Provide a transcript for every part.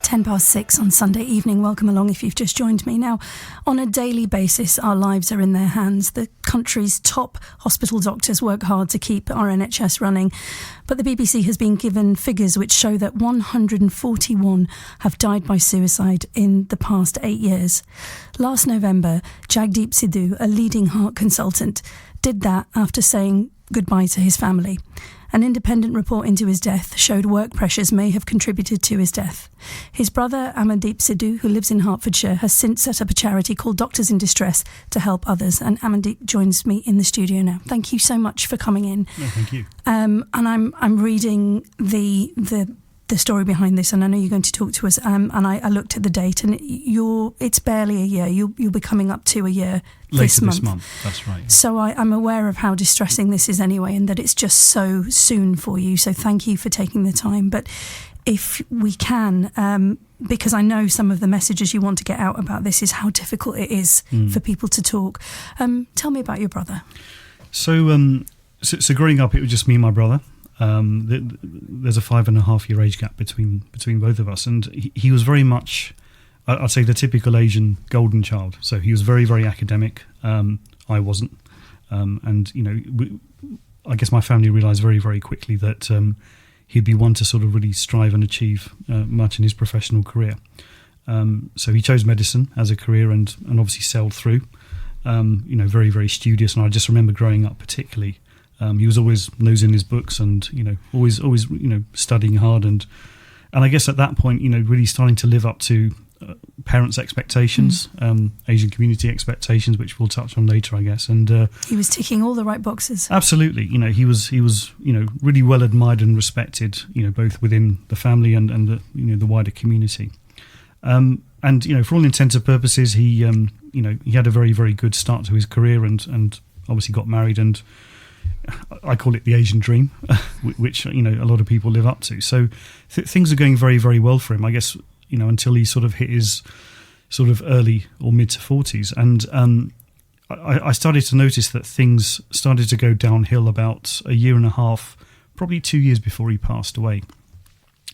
6 on Sunday evening. Welcome along if you've just joined me. Now, on a daily basis, our lives are in their hands. The country's top hospital doctors work hard to keep our NHS running. But the BBC has been given figures which show that 141 have died by suicide in the past 8 years. Last November, Jagdeep Sidhu, a leading heart consultant, did that after saying goodbye to his family. An independent report into his death showed work pressures may have contributed to his death. His brother, Amandeep Sidhu, who lives in Hertfordshire, has since set up a charity called Doctors in Distress to help others. And Amandeep joins me in the studio now. Thank you so much for coming in. No, thank you. And I'm reading the story behind this, and I know you're going to talk to us. And I looked at the date, and it's barely a year. You'll be coming up to a year Later this month. That's right. Yeah. So I'm aware of how distressing this is anyway, and that it's just so soon for you. So thank you for taking the time. But if we can, because I know some of the messages you want to get out about this is how difficult it is for people to talk. Tell me about your brother. So growing up, it was just me and my brother. There's a 5.5 year age gap between both of us, and he was very much, I'd say, the typical Asian golden child. So he was very, very academic. I wasn't, and I guess my family realised very, very quickly that he'd be one to sort of really strive and achieve much in his professional career. So he chose medicine as a career, and obviously sailed through. Very, very studious, and I just remember growing up particularly. He was always nosing his books, and always studying hard, and I guess at that point, really starting to live up to parents' expectations, Asian community expectations, which we'll touch on later, I guess. And he was ticking all the right boxes. Absolutely, he was really well admired and respected, both within the family and the wider community. And for all intents and purposes, he had a very, very good start to his career, and obviously got married, and I call it the Asian dream, which a lot of people live up to. So things are going very, very well for him, I guess, until he sort of hit his sort of early or mid to 40s. And I started to notice that things started to go downhill about a year and a half, probably 2 years before he passed away.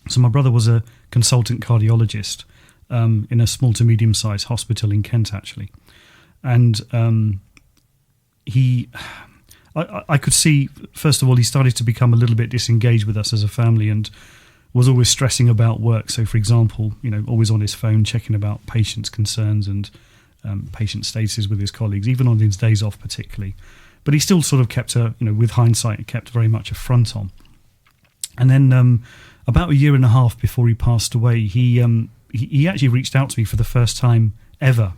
So my brother was a consultant cardiologist in a small to medium-sized hospital in Kent, actually. And I could see, first of all, he started to become a little bit disengaged with us as a family, and was always stressing about work. So, for example, always on his phone, checking about patients' concerns and patient statuses with his colleagues, even on his days off particularly. But he still sort of kept with hindsight, kept very much a front on. And then about a year and a half before he passed away, he actually reached out to me for the first time ever.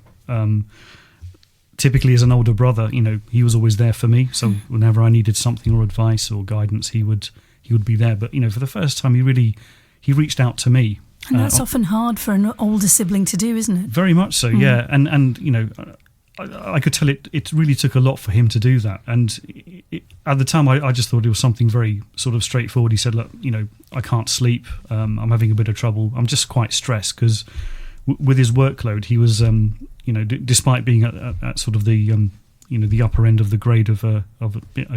Typically, as an older brother, he was always there for me. So whenever I needed something or advice or guidance, he would be there. But for the first time, he reached out to me. And that's often hard for an older sibling to do, isn't it? Very much so, yeah. And I could tell it really took a lot for him to do that. And at the time, I just thought it was something very sort of straightforward. He said, look, I can't sleep. I'm having a bit of trouble. I'm just quite stressed because with his workload, he was, despite being at sort of the, the upper end of the grade of a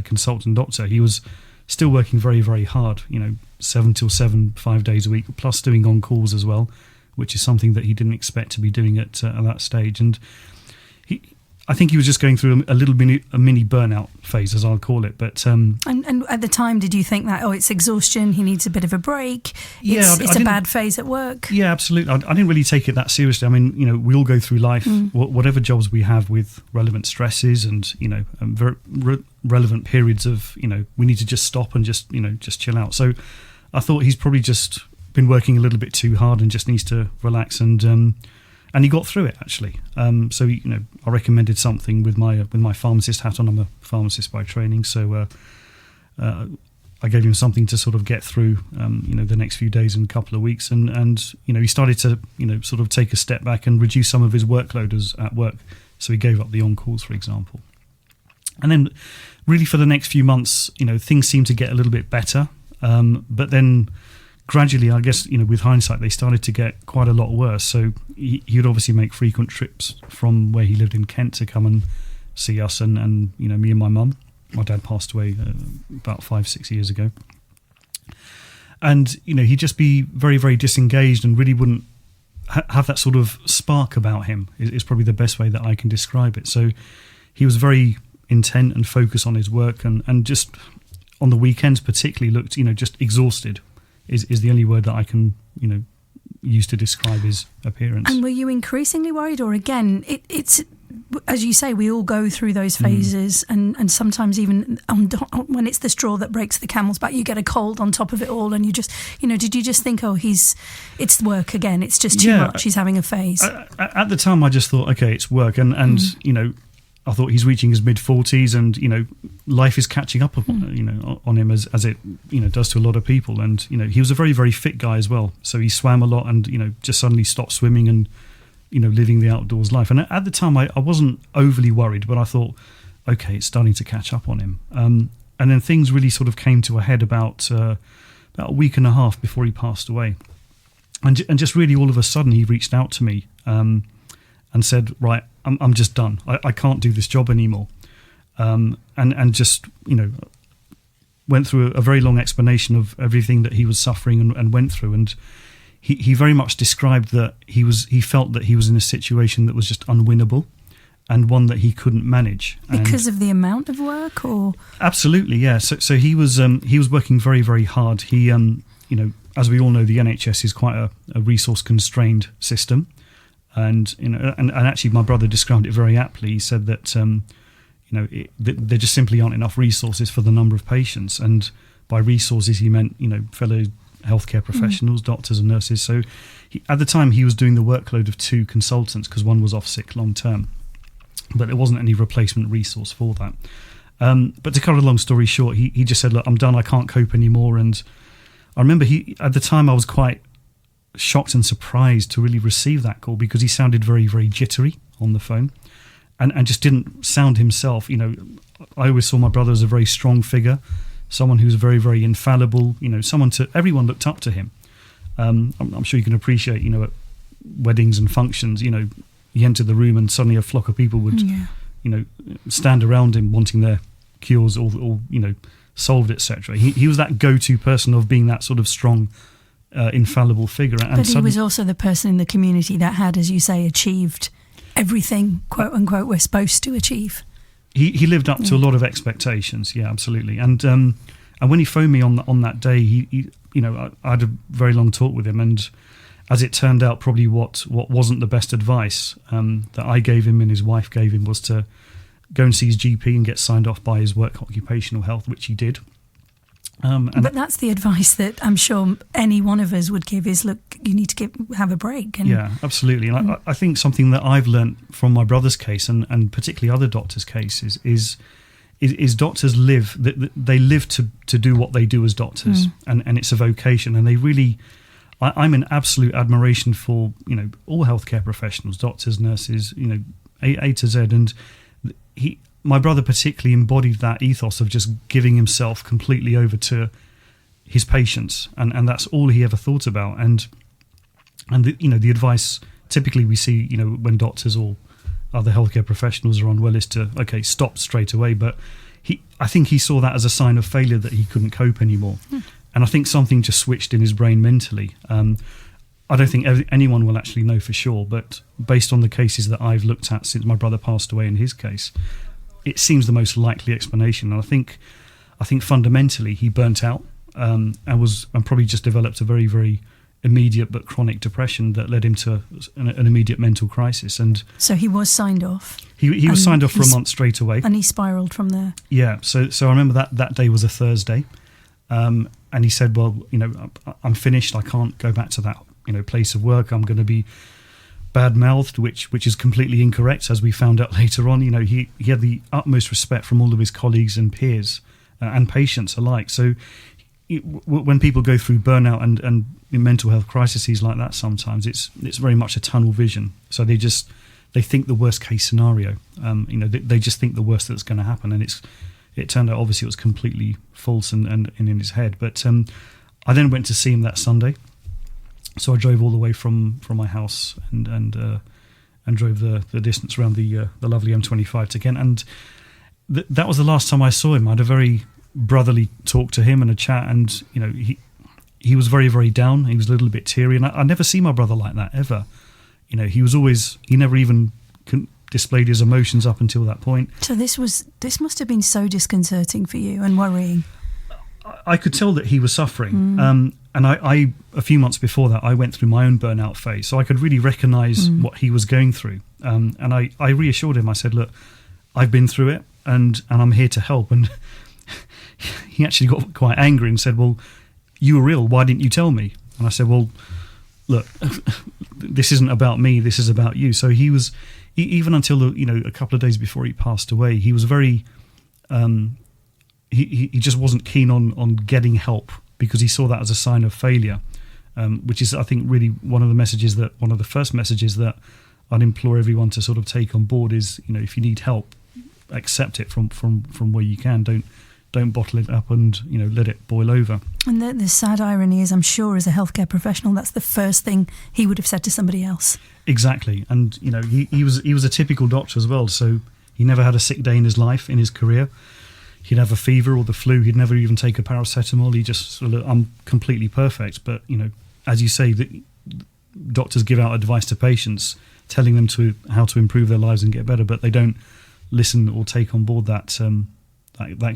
consultant doctor, he was still working very, very hard, 7 till 7, 5 days a week, plus doing on calls as well, which is something that he didn't expect to be doing at that stage. And I think he was just going through a mini burnout phase, as I'll call it. But and at the time, did you think that it's exhaustion? He needs a bit of a break. It's a bad phase at work. Yeah, absolutely. I didn't really take it that seriously. I mean, we all go through life, whatever jobs we have, with relevant stresses and very relevant periods of we need to just stop and just chill out. So I thought he's probably just been working a little bit too hard and just needs to relax, and he got through it, actually. So I recommended something with my pharmacist hat on. I'm a pharmacist by training, so I gave him something to sort of get through, the next few days and couple of weeks, and he started to sort of take a step back and reduce some of his workload at work. So he gave up the on calls, for example. And then, really, for the next few months, things seemed to get a little bit better, but then gradually, I guess, with hindsight, they started to get quite a lot worse. So he would obviously make frequent trips from where he lived in Kent to come and see us and me and my mum. My dad passed away about 5-6 years ago. And, he'd just be very, very disengaged and really wouldn't have that sort of spark about him is probably the best way that I can describe it. So he was very intent and focused on his work, and just on the weekends particularly looked, just exhausted is the only word that I can, use to describe his appearance. And were you increasingly worried, or again, it's as you say, we all go through those phases, and sometimes even when it's the straw that breaks the camel's back, you get a cold on top of it all, and you just, did you just think, it's work again, it's just too much, he's having a phase? At the time, I just thought, okay, it's work, and I thought he's reaching his mid-40s, and life is catching up on him as it does to a lot of people, and he was a very, very fit guy as well, so he swam a lot, and just suddenly stopped swimming and living the outdoors life. And at the time, I wasn't overly worried, but I thought, okay, it's starting to catch up on him. And then things really sort of came to a head about a week and a half before he passed away. And just really all of a sudden, he reached out to me and said, right, I'm just done. I can't do this job anymore. And just, went through a very long explanation of everything that he was suffering and went through. And he very much described that he felt that he was in a situation that was just unwinnable, and one that he couldn't manage because of the amount of work, or absolutely, yeah. So he was working very, very hard. He as we all know, the NHS is quite a resource constrained system, and and actually my brother described it very aptly. He said that there just simply aren't enough resources for the number of patients, and by resources he meant fellow healthcare professionals, doctors and nurses. So at the time he was doing the workload of 2 consultants because one was off sick long term, but there wasn't any replacement resource for that. But to cut a long story short, he just said, look, I'm done, I can't cope anymore. And I remember at the time I was quite shocked and surprised to really receive that call, because he sounded very, very jittery on the phone and just didn't sound himself. I always saw my brother as a very strong figure, someone who's very, very infallible, everyone looked up to him. I'm sure you can appreciate, at weddings and functions, you enter the room and suddenly a flock of people would, stand around him wanting their cures or solved, etc. He was that go-to person of being that sort of strong, infallible figure. But he was also the person in the community that had, as you say, achieved everything, quote unquote, we're supposed to achieve. He lived up to a lot of expectations, yeah, absolutely. And when he phoned me on that day, I had a very long talk with him, and as it turned out, probably what wasn't the best advice that I gave him and his wife gave him was to go and see his GP and get signed off by his work occupational health, which he did. But that's the advice that I'm sure any one of us would give is, look, you need to have a break. And yeah, absolutely. And I think something that I've learnt from my brother's case and particularly other doctors' cases is doctors live, they live to do what they do as doctors, and it's a vocation. And they really, I'm in absolute admiration for, all healthcare professionals, doctors, nurses, A to Z. And my brother particularly embodied that ethos of just giving himself completely over to his patients, and that's all he ever thought about. And the advice typically we see, when doctors or other healthcare professionals are unwell is to, okay, stop straight away. But I think he saw that as a sign of failure, that he couldn't cope anymore. And I think something just switched in his brain mentally. I don't think anyone will actually know for sure, but based on the cases that I've looked at since my brother passed away in his case, it seems the most likely explanation. And I think fundamentally he burnt out and probably just developed a very, very immediate but chronic depression that led him to an immediate mental crisis. And so he was signed off. He was signed off for a month straight away, and he spiraled from there. Yeah. So I remember that day was a Thursday, and he said, "Well, I'm finished. I can't go back to that place of work. I'm going to be bad-mouthed," which is completely incorrect, as we found out later on. He had the utmost respect from all of his colleagues and peers and patients alike. So when people go through burnout and mental health crises like that, sometimes it's very much a tunnel vision. So they think the worst case scenario. They just think the worst that's going to happen, and it turned out obviously it was completely false and in his head. But I then went to see him that Sunday. So I drove all the way from my house and drove the distance around the lovely M25 to Kent. And that was the last time I saw him. I had a very brotherly talk to him and a chat. And he was very, very down. He was a little bit teary, and I never see my brother like that ever. You know, he never even displayed his emotions up until that point. So this must have been so disconcerting for you and worrying. I could tell that he was suffering. And I a few months before that, I went through my own burnout phase, so I could really recognise what he was going through. And I reassured him. I said, look, I've been through it, and I'm here to help. And he actually got quite angry and said, well, you were ill, why didn't you tell me? And I said, well, look, this isn't about me, this is about you. So he was, even until a couple of days before he passed away, he was very, he just wasn't keen on getting help, because he saw that as a sign of failure, which is, I think, really one of the first messages that I'd implore everyone to sort of take on board is, if you need help, accept it from where you can. Don't bottle it up and let it boil over. And the sad irony is, I'm sure as a healthcare professional, that's the first thing he would have said to somebody else. Exactly, and he was a typical doctor as well. So he never had a sick day in his life, in his career. He'd have a fever or the flu. He'd never even take a paracetamol. He just sort of, I'm completely perfect. But as you say, the doctors give out advice to patients, telling them how to improve their lives and get better, but they don't listen or take on board that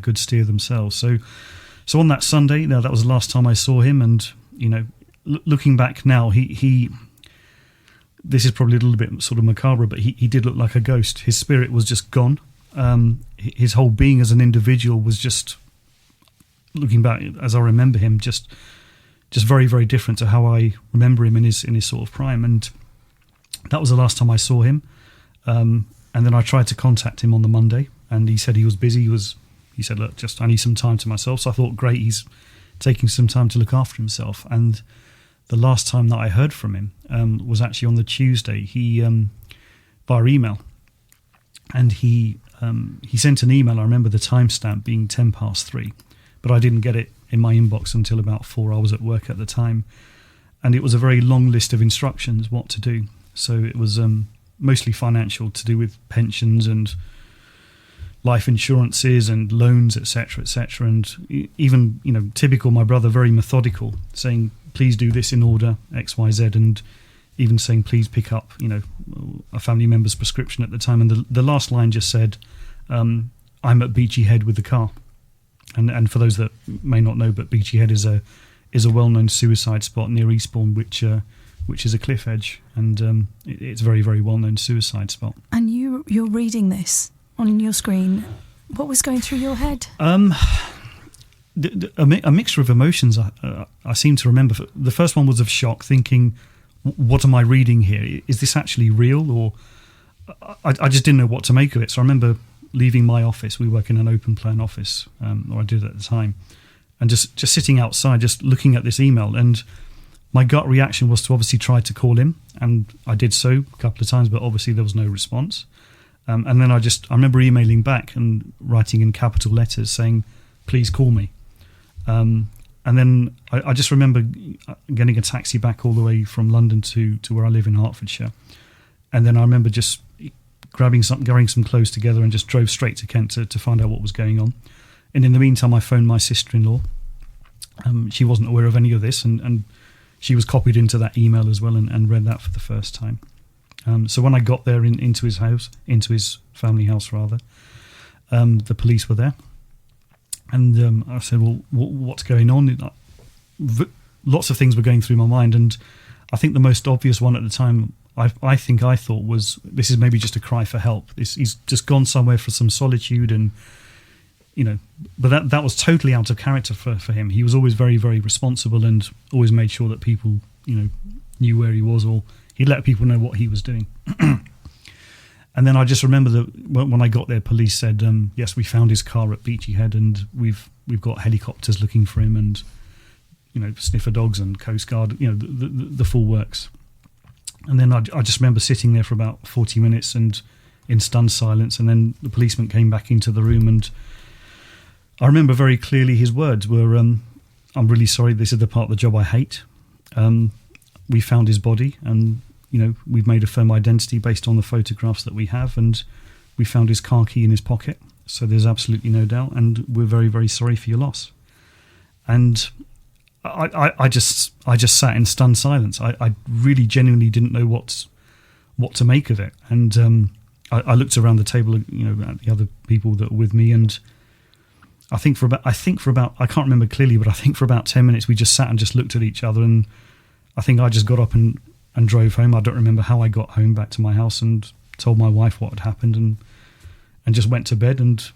good steer themselves. So on that Sunday, that was the last time I saw him, and looking back now, he this is probably a little bit sort of macabre, but he did look like a ghost. His spirit was just gone. His whole being as an individual was just, looking back as I remember him, just very, very different to how I remember him in his sort of prime. And that was the last time I saw him. And then I tried to contact him on the Monday, and he said he was busy. He said, look, I need some time to myself. So I thought, great, he's taking some time to look after himself. And the last time that I heard from him was actually on the Tuesday. He via email, and he sent an email. I remember the timestamp being 3:10, but I didn't get it in my inbox until about 4. I was at work at the time, and it was a very long list of instructions what to do. So it was mostly financial, to do with pensions and life insurances and loans, etc., and even typical my brother, very methodical, saying please do this in order XYZ, and even saying please pick up a family member's prescription at the time. And the last line just said, I'm at Beachy Head with the car. And for those that may not know, but Beachy Head is a well-known suicide spot near Eastbourne, which is a cliff edge, and it's a very, very well-known suicide spot. And you're reading this on your screen. What was going through your head? A mixture of emotions. I seem to remember. The first one was of shock, thinking, what am I reading here? Is this actually real? Or I just didn't know what to make of it. So I remember leaving my office. We work in an open plan office, or I did at the time, and just sitting outside, just looking at this email. And my gut reaction was to obviously try to call him, and I did so a couple of times, but obviously there was no response. And then I remember emailing back and writing in capital letters saying, please call me. And then I just remember getting a taxi back all the way from London to where I live in Hertfordshire. And then I remember just grabbing some clothes together and just drove straight to Kent to find out what was going on. And in the meantime, I phoned my sister-in-law. She wasn't aware of any of this, and she was copied into that email as well, and read that for the first time. So when I got there into his house, into his family house rather, the police were there. And I said, well, what's going on? Lots of things were going through my mind, and I think the most obvious one at the time, I thought was, this is maybe just a cry for help. He's just gone somewhere for some solitude, and but that was totally out of character for him. He was always very, very responsible, and always made sure that people knew where he was, or he'd let people know what he was doing. And then I just remember that when I got there, police said, yes, we found his car at Beachy Head, and we've got helicopters looking for him, and sniffer dogs and Coast Guard, the full works. And then I just remember sitting there for about 40 minutes and in stunned silence, and then the policeman came back into the room, and I remember very clearly his words were, I'm really sorry, this is the part of the job I hate. We found his body, and we've made a firm identity based on the photographs that we have, and we found his car key in his pocket, so there's absolutely no doubt, and we're very, very sorry for your loss. And I just sat in stunned silence. I really genuinely didn't know what to make of it, and I looked around the table, at the other people that were with me, and I think for about I can't remember clearly, but I think for about 10 minutes we just sat and just looked at each other, and I think I just got up and drove home. I don't remember how I got home back to my house and told my wife what had happened, and just went to bed, and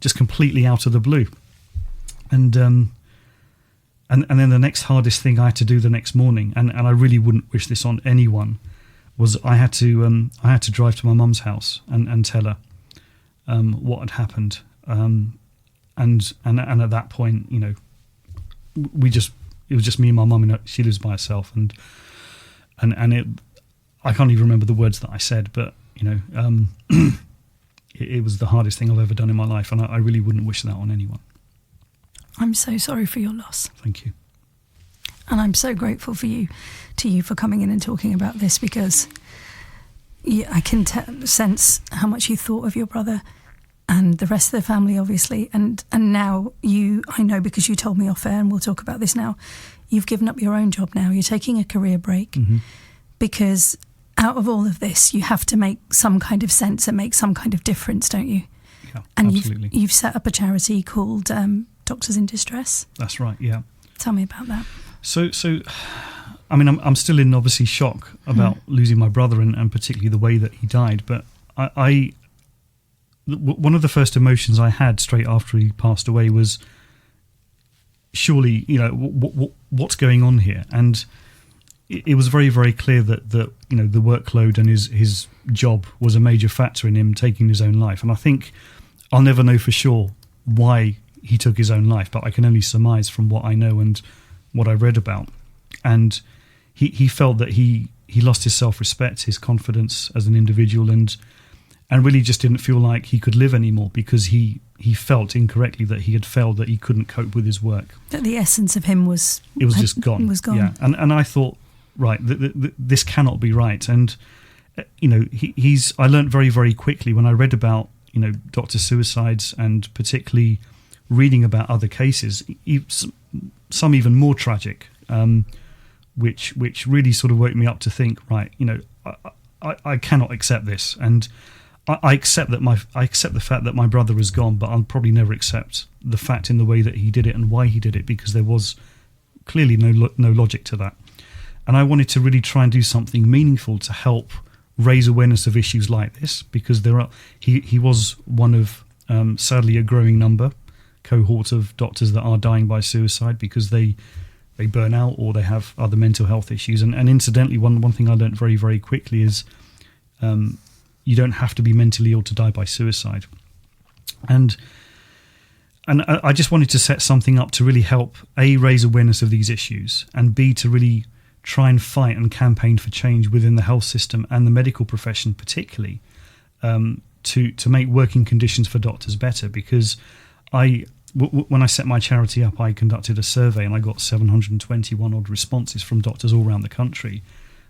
just completely out of the blue, and then the next hardest thing I had to do the next morning, and I really wouldn't wish this on anyone, was I had to drive to my mum's house and tell her what had happened, and at that point, it was just me and my mum, and she lives by herself, and it, I can't even remember the words that I said, but it was the hardest thing I've ever done in my life, and I really wouldn't wish that on anyone. I'm so sorry for your loss. Thank you. And I'm so grateful to you for coming in and talking about this, because I can sense how much you thought of your brother and the rest of the family, obviously. And now I know, because you told me off air, and we'll talk about this now, you've given up your own job now. You're taking a career break, because out of all of this, you have to make some kind of sense and make some kind of difference, don't you? Yeah, and absolutely. You've set up a charity called Doctors in Distress. That's right, yeah. Tell me about that. So I mean, I'm still in obviously shock about losing my brother, and particularly the way that he died. But one of the first emotions I had straight after he passed away was, surely, what's going on here? And it was very, very clear that the workload and his job was a major factor in him taking his own life. And I think I'll never know for sure why he took his own life, but I can only surmise from what I know and what I read about. And he felt that he lost his self-respect, his confidence as an individual, and really just didn't feel like he could live anymore, because he felt incorrectly that he had failed, that he couldn't cope with his work. That the essence of him was just gone. Was gone. Yeah, and I thought, right, this cannot be right. And I learned very, very quickly when I read about doctor suicides, and particularly reading about other cases, some even more tragic, which really sort of woke me up to think, right, I cannot accept this, and I accept the fact that my brother is gone, but I'll probably never accept the fact in the way that he did it and why he did it, because there was clearly no logic to that. And I wanted to really try and do something meaningful to help raise awareness of issues like this, because he was one of sadly a growing cohort of doctors that are dying by suicide because they burn out or they have other mental health issues. And incidentally, one thing I learned very, very quickly is you don't have to be mentally ill to die by suicide. And I just wanted to set something up to really help, A, raise awareness of these issues, and B, to really try and fight and campaign for change within the health system and the medical profession particularly, to make working conditions for doctors better. Because when I set my charity up, I conducted a survey, and I got 721 odd responses from doctors all around the country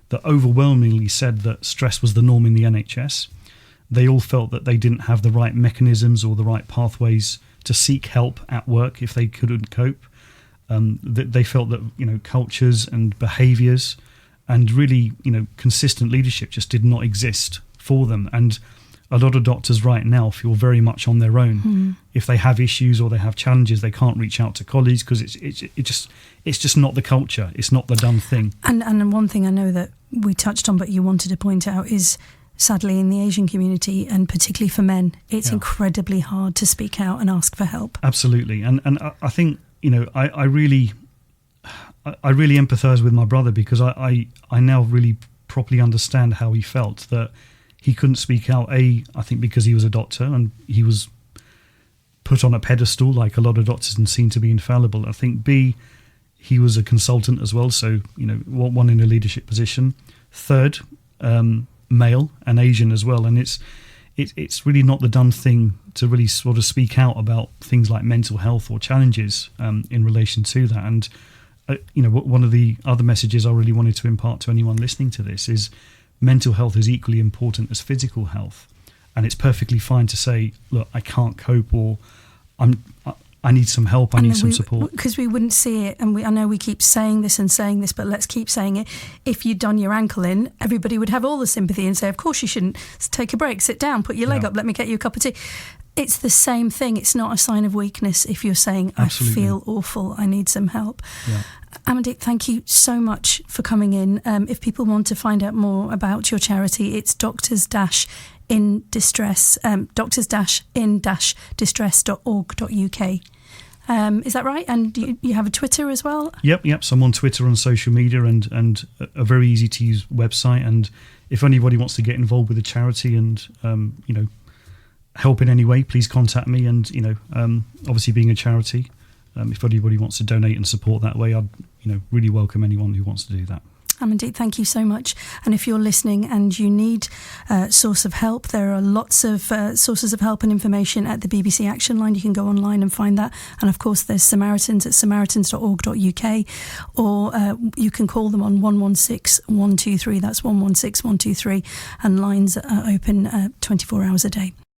that overwhelmingly said that stress was the norm in the NHS. They all felt that they didn't have the right mechanisms or the right pathways to seek help at work if they couldn't cope. That they felt that cultures and behaviours and really consistent leadership just did not exist for them. And a lot of doctors right now feel very much on their own. If they have issues or they have challenges, they can't reach out to colleagues because it's just not the culture. It's not the done thing. And one thing I know that we touched on, but you wanted to point out, is sadly in the Asian community, and particularly for men, it's incredibly hard to speak out and ask for help. Absolutely. And I think, I really empathise with my brother, because I now really properly understand how he felt, that he couldn't speak out. I think because he was a doctor and he was put on a pedestal like a lot of doctors and seen to be infallible. I think B, he was a consultant as well, so one in a leadership position. Third, male and Asian as well, and it's really not the done thing to really sort of speak out about things like mental health or challenges in relation to that. And one of the other messages I really wanted to impart to anyone listening to this is mental health is equally important as physical health, and it's perfectly fine to say, look, I can't cope, or I need some help, I need some support. Because we wouldn't see it, and I know we keep saying this, but let's keep saying it. If you'd done your ankle in, everybody would have all the sympathy and say, of course you shouldn't. Take a break, sit down, put your leg up, let me get you a cup of tea. It's the same thing. It's not a sign of weakness if you're saying, Absolutely. I feel awful, I need some help. Yeah. Amandeep, thank you so much for coming in. If people want to find out more about your charity, it's Doctors-in Distress, doctors-in-distress.org.uk. Is that right? And you have a Twitter as well? Yep. So I'm on Twitter, on social media, and a very easy to use website. And if anybody wants to get involved with the charity and help in any way, please contact me. And obviously being a charity, if anybody wants to donate and support that way, I'd really welcome anyone who wants to do that. Amandeep, thank you so much. And if you're listening and you need a source of help, there are lots of sources of help and information at the BBC Action Line. You can go online and find that. And of course, there's Samaritans at samaritans.org.uk, or you can call them on 116 123. That's 116 123. And lines are open 24 hours a day.